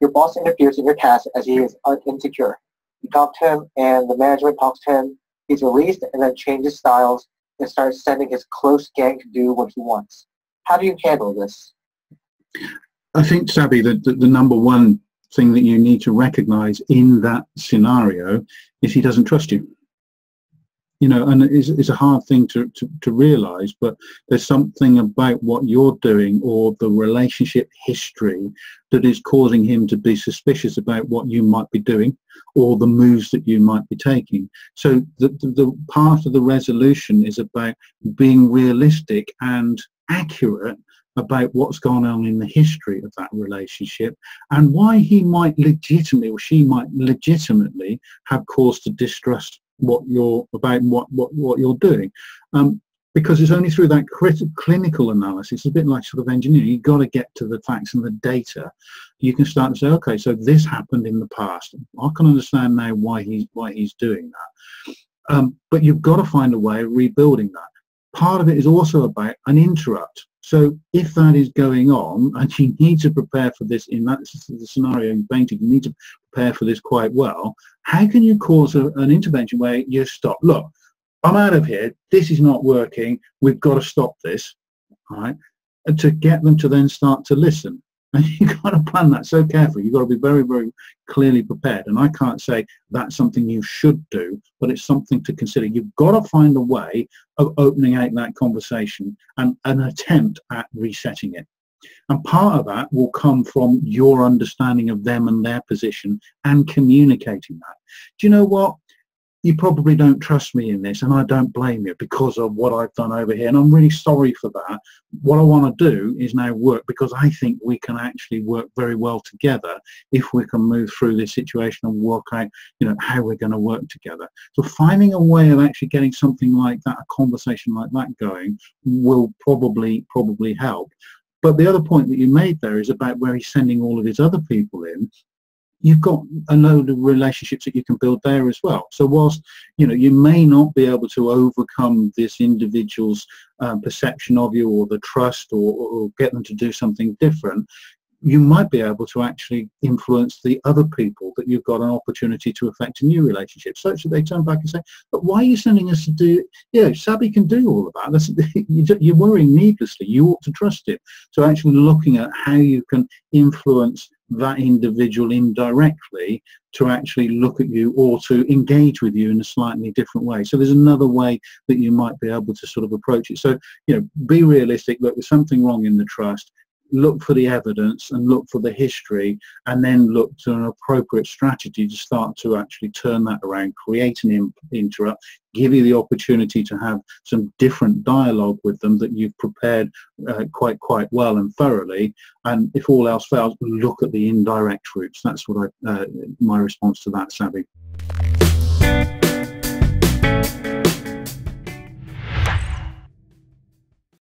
your boss interferes in your task as he is insecure. You talk to him, and the management talks to him. He's released and then changes styles and starts sending his close gang to do what he wants. How do you handle this? I think, Sabi, that the number one thing that you need to recognize in that scenario is he doesn't trust you. You know, and it's a hard thing to realize, but there's something about what you're doing or the relationship history that is causing him to be suspicious about what you might be doing or the moves that you might be taking. So the part of the resolution is about being realistic and accurate about what's gone on in the history of that relationship and why he might legitimately or she might legitimately have cause to distrust what you're about and what you're doing, because it's only through that clinical analysis, a bit like sort of engineering, you've got to get to the facts and the data. You can start to say, okay, so this happened in the past. I can understand now why he's doing that, but you've got to find a way of rebuilding that. Part of it is also about an interrupt. So if that is going on and you need to prepare for this, in that the scenario you painted, you need to prepare for this quite well. How can you cause an intervention where you stop? Look, I'm out of here. This is not working. We've got to stop this, right? And to get them to then start to listen. And you've got to plan that so carefully. You've got to be very, very clearly prepared. And I can't say that's something you should do, but it's something to consider. You've got to find a way of opening out that conversation and an attempt at resetting it. And part of that will come from your understanding of them and their position and communicating that. Do you know what? You probably don't trust me in this, and I don't blame you because of what I've done over here, and I'm really sorry for that. What I want to do is now work, because I think we can actually work very well together if we can move through this situation and work out, you know, how we're going to work together. So finding a way of actually getting something like that, a conversation like that going, will probably help. But the other point that you made there is about where he's sending all of his other people in. You've got a load of relationships that you can build there as well. So whilst, you know, you may not be able to overcome this individual's perception of you or the trust or get them to do something different, you might be able to actually influence the other people that you've got an opportunity to affect a new relationship, such that they turn back and say, but why are you sending us to do, yeah, Sabi can do all of that. You're worrying needlessly. You ought to trust it. So actually looking at how you can influence that individual indirectly to actually look at you or to engage with you in a slightly different way. So there's another way that you might be able to sort of approach it. So, you know, be realistic. Look, there's something wrong in the trust. Look for the evidence and look for the history, and then look to an appropriate strategy to start to actually turn that around, create an interrupt, give you the opportunity to have some different dialogue with them that you've prepared quite well and thoroughly. And if all else fails, look at the indirect routes. That's what my response to that, Sabi.